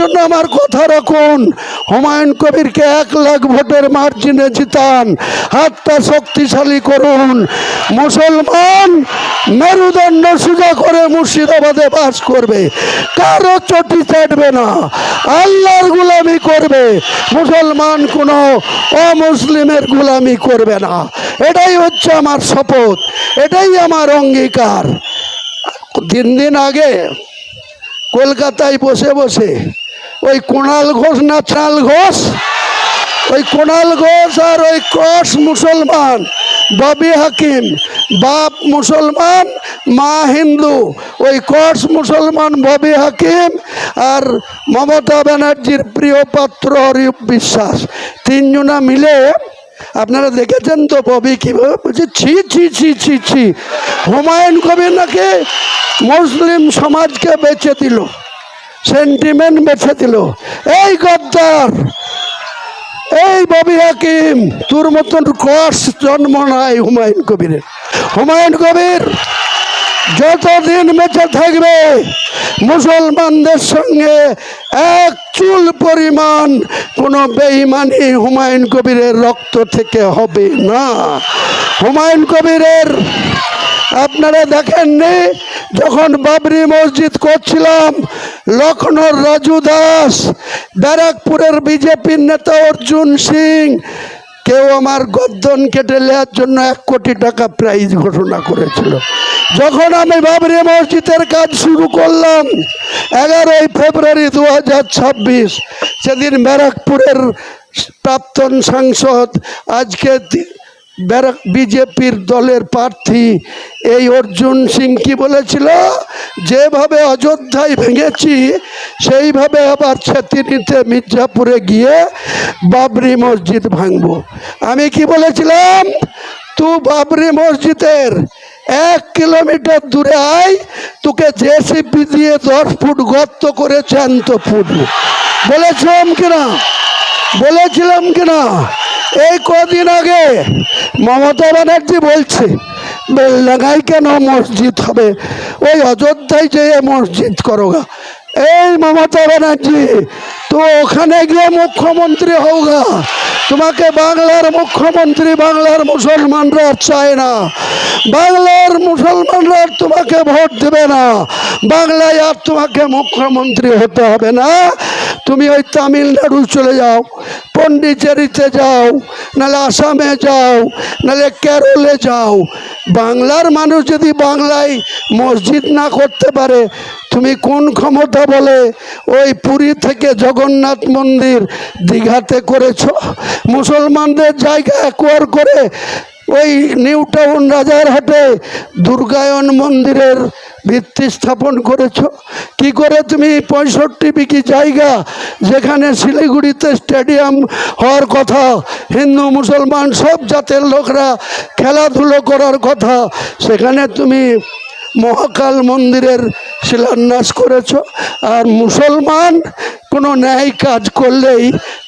জন্য আমার কথা রাখুন, হুমায়ুন কবিরকে 1 লাখ ভোটের মার্জিনে জিতান, হাতটা শক্তিশালী করুন। মুসলমান মেরুদণ্ড সোজা করে মুর্শিদাবাদে বাস করবে, কারো চটি চাটবে না, আল্লাহর গোলামি করবে। মুসলমান কোনো অমুসলিমের গোলামি করবে না। এটাই হচ্ছে আমার শপথ, এটাই আমার অঙ্গীকার। 3 দিন আগে কলকাতায় বসে বসে ওই কুণাল ঘোষ না চাল ঘোষ, ওই কুণাল ঘোষ আর ওই ক্রস মুসলমান ববি হাকিম, বাপ মুসলমান মা হিন্দু, ওই ক্রস মুসলমান ববি হাকিম আর মমতা ব্যানার্জির প্রিয় পাত্র অরিপ বিশ্বাস, 3 জনা মিলে, আপনারা দেখেছেন তো ববি কীভাবে বলছে, ছি ছি ছি ছি ছি, হুমায়ুন কবির নাকি মুসলিম সমাজকে বেঁচে দিল, সেন্টিমেন্ট বেঁচে দিল। এই গদ্দার, এই ববি হাকিম, তোর মতন ক্রস জন্ম নাই হুমায়ুন কবিরের। হুমায়ুন কবির যতদিন বেঁচে থাকবে মুসলমানদের সঙ্গে 1 চুল পরিমাণ কোনো বেঈমানি হুমায়ুন কবিরের রক্ত থেকে হবে না। হুমায়ুন কবিরের আপনারা দেখেননি যখন বাবরি মসজিদ করছিলাম, লখনৌর রাজু দাস, ব্যারাকপুরের বিজেপির নেতা অর্জুন সিং, কেউ আমার গর্দন কেটে নেওয়ার জন্য 1 কোটি টাকা প্রাইজ ঘোষণা করেছিল। যখন আমি বাবরি মসজিদের কাজ শুরু করলাম 11ই ফেব্রুয়ারি 2026, সেদিন ব্যারাকপুরের প্রাক্তন সাংসদ, আজকে বিজেপির দলের প্রার্থী এই অর্জুন সিং কি বলেছিল, যেভাবে অযোধ্যায় ভেঙেছি সেইভাবে আবার ছেতিনিতে মির্জাপুরে গিয়ে বাবরি মসজিদ ভাঙব। আমি কি বলেছিলাম, তুই বাবরি মসজিদের 1 কিলোমিটার দূরে আয়, তোকে জেসিবি দিয়ে 10 ফুট গর্ত করে জ্যান্ত ফুটব। বলেছিলাম কিনা, বলেছিলাম কিনা? এই কদিন আগে মমতা ব্যানার্জি বলছে বেলডাঙ্গায় কেন মসজিদ হবে, ওই অযোধ্যায় যেয়ে মসজিদ করোগা। এই মমতা ব্যানার্জি, তো ওখানে গিয়ে মুখ্যমন্ত্রী হোগা, তোমাকে বাংলার মুখ্যমন্ত্রী বাংলার মুসলমানরা চায় না, বাংলার মুসলমানরা তোমাকে ভোট দেবে না, বাংলায় আর তোমাকে মুখ্যমন্ত্রী হতে হবে না। তুমি ওই তামিলনাড়ু চলে যাও, পন্ডিচেরিতে যাও, নাহলে আসামে যাও, নাহলে কেরলে যাও। বাংলার মানুষ যদি বাংলায় মসজিদ না করতে পারে, তুমি কোন ক্ষমতা বলে ওই পুরী থেকে জগন্নাথ মন্দির দীঘাতে করেছ? মুসলমানদের জায়গা অ্যাকোয়ার করে ওই নিউ টাউন রাজারহাটে দুর্গায়ন মন্দিরের ভিত্তি স্থাপন করেছ। কি করে তুমি 65 বিঘি জায়গা, যেখানে শিলিগুড়িতে স্টেডিয়াম হওয়ার কথা, হিন্দু মুসলমান সব জাতের লোকরা খেলাধুলো করার কথা, সেখানে তুমি মহাকাল মন্দিরের শিলান্যাস করেছ। আর মুসলমান কোনো ন্যায় কাজ করলেই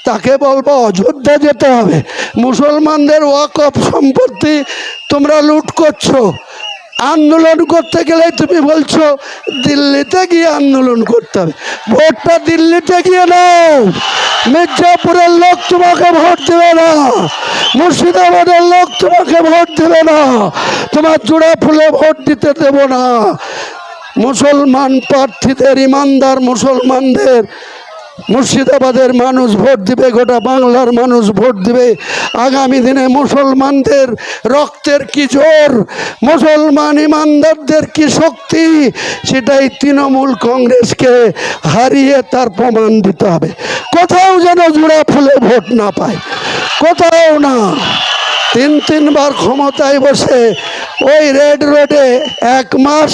তাকে বলবো অযোধ্যা যেতে হবে। মুসলমানদের ওয়াকফ সম্পত্তি তোমরা লুট করছো। আন্দোলন করতে গেলে তুমি বলছো দিল্লিতে গিয়ে আন্দোলন করতে হবে। ভোটটা দিল্লিতে গিয়ে নাও, মির্জাপুরের লোক তোমাকে ভোট দেবে না, মুর্শিদাবাদের লোক তোমাকে ভোট দেবে না, তোমার জোড়া ফুলে ভোট দিতে দেব না। মুসলমান প্রার্থীদের, ইমানদার মুসলমানদের মুর্শিদাবাদের মানুষ ভোট দিবে, গোটা বাংলার মানুষ ভোট দিবে। আগামী দিনে মুসলমানদের রক্তের কি জোর, মুসলমান ইমানদারদের কি শক্তি, সেটাই তৃণমূল কংগ্রেসকে হারিয়ে তার প্রমাণ দিতে হবে। কোথাও যেন জোড়া ফুলে ভোট না পায়, কোথাও না। 3 বার ক্ষমতায় বসে ওই রেড রোডে 1 মাস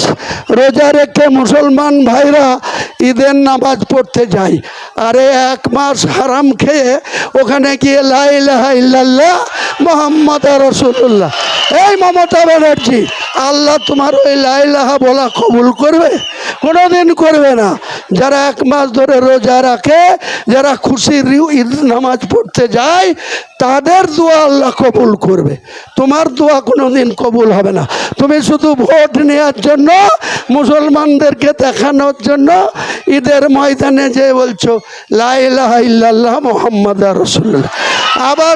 রোজা রেখে মুসলমান ভাইরা ঈদের নামাজ পড়তে যায়, আরে 1 মাস হারাম খেয়ে ওখানে গিয়ে লা ইলাহা ইল্লাল্লাহ মুহাম্মদ রাসূলুল্লাহ। এই মমতা ব্যানার্জি, আল্লাহ তোমার ওই লা ইলাহা বলা কবুল করবে? কোনোদিন করবে না। যারা 1 মাস ধরে রোজা রাখে, যারা খুশির ঈদ নামাজ পড়তে যায়, তাদের দোয়া আল্লাহ কবুল করবে। তোমার দোয়া কোনোদিন কবুল হবে না। তুমি শুধু ভোট নেওয়ার জন্য, মুসলমানদেরকে দেখানোর জন্য ঈদের ময়দানে যে বলছো লা ইলাহা ইল্লাল্লাহ মুহাম্মাদুর রাসূলুল্লাহ। আবার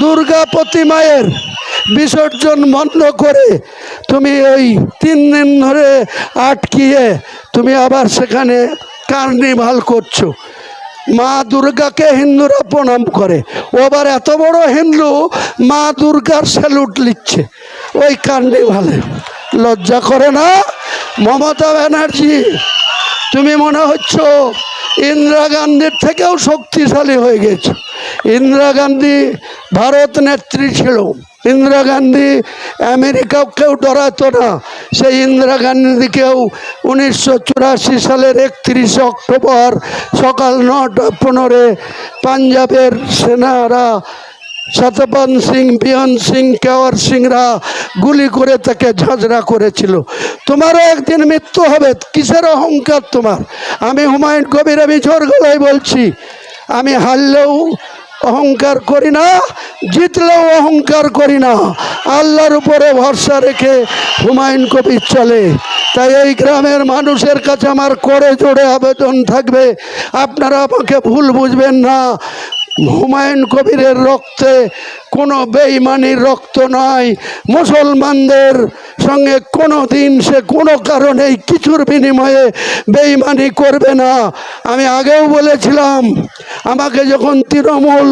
দুর্গা প্রতিমায়ের বিসর্জন বন্ধ করে তুমি ওই 3 দিন ধরে আটকিয়ে তুমি আবার সেখানে কার্নিভাল করছো। মা দুর্গাকে হিন্দুরা প্রণাম করে, ও আবার এত বড় হিন্দু মা দুর্গার স্যালুট লিখছে ওই কার্নিভালে। লজ্জা করে না? মমতা ব্যানার্জি, তুমি মনে হচ্ছে ইন্দিরা গান্ধীর থেকেও শক্তিশালী হয়ে গেছে। ইন্দিরা গান্ধী ভারত নেত্রী ছিল। ইন্দিরা গান্ধী আমেরিকাকেও ডরাতো না। সেই ইন্দিরা গান্ধীকেও 1984 সালের 31 অক্টোবর সকাল 9:15 পাঞ্জাবের সেনারা সতপাল সিং, বিয়ন সিং, কেওয়ার সিংরা গুলি করে তাকে ঝাঁঝরা করেছিল। তোমারও একদিন মৃত্যু হবে। কিসের অহংকার তোমার? আমি হুমায়ুন কবির, আমি জোর গলায় বলছি, আমি হারলেও অহংকার করি না, জিতলেও অহংকার করি না। আল্লাহর উপরে ভরসা রেখে হুমায়ুন কবির চলে। তাই এই গ্রামের মানুষের কাছে আমার করে জোড়ে আবেদন থাকবে, আপনারা আমাকে ভুল বুঝবেন না। হুমায়ুন কবিরের রক্তে কোনো বেঈমানির রক্ত নয়। মুসলমানদের সঙ্গে কোনো দিন সে কোনো কারণেই কিছুর বিনিময়ে বেঈমানি করবে না। আমি আগেও বলেছিলাম, আমাকে যখন তৃণমূল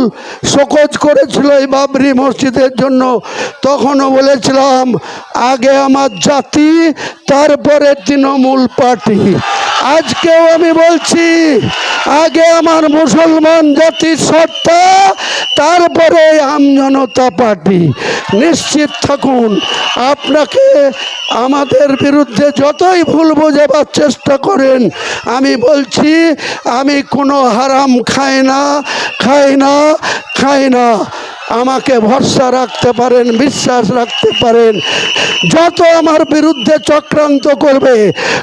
শোকজ করেছিল এই বাবরি মসজিদের জন্য, তখনও বলেছিলাম আগে আমার জাতি, তারপরে তৃণমূল পার্টি। আজকেও আমি বলছি আগে আমার মুসলমান জাতির সত্তা, তারপরে আমজনতা পার্টি। নিশ্চিত থাকুন, আপনাকে আমাদের বিরুদ্ধে যতই ভুল বোঝাবার চেষ্টা করেন, আমি বলছি আমি কোনো হারাম খাই না। আমাকে ভরসা রাখতে পারেন, বিশ্বাস রাখতে পারেন। যত আমার বিরুদ্ধে চক্রান্ত করবে,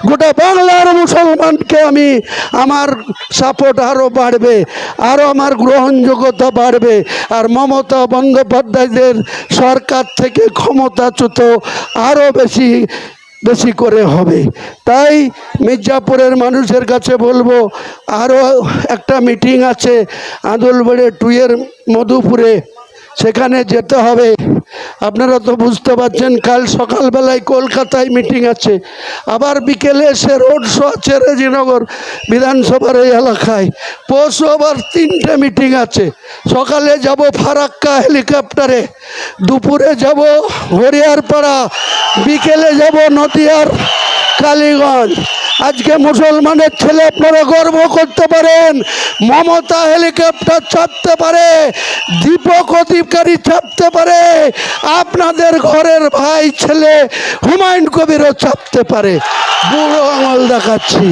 গোটা বাংলার মুসলমানকে আমার সাপোর্ট আরও বাড়বে, আরও আমার গ্রহণযোগ্যতা বাড়বে। আর মমতা বন্দ্যোপাধ্যায়দের সরকার থেকে ক্ষমতাচ্যুত আরও বেশি করে হবে। তাই মির্জাপুরের মানুষের কাছে বলবো, আরও একটা মিটিং আছে আদলবাড়ি 2 এর মধুপুরে, সেখানে যেতে হবে। আপনারা তো বুঝতে পারছেন, কাল সকালবেলায় কলকাতায় মিটিং আছে, আবার বিকেলে এসে রোড শো আছে রেজিনগর বিধানসভার এই এলাকায়। পরশু আবার 3টে মিটিং আছে। সকালে যাব ফারাক্কা হেলিকপ্টারে, দুপুরে যাব হরিয়ারপাড়া, বিকেলে যাব নদিয়ার কালীগঞ্জ। আজকে মুসলমানের ছেলে আপনারা গর্ব করতে পারেন, মমতা হেলিকপ্টার চাপতে পারে, দীপক অধিকারী চাপতে পারে, আপনাদের ঘরের ভাই ছেলে হুমায়ুন কবিরও চাপতে পারে। বুড়ো আঙুল দেখাচ্ছি।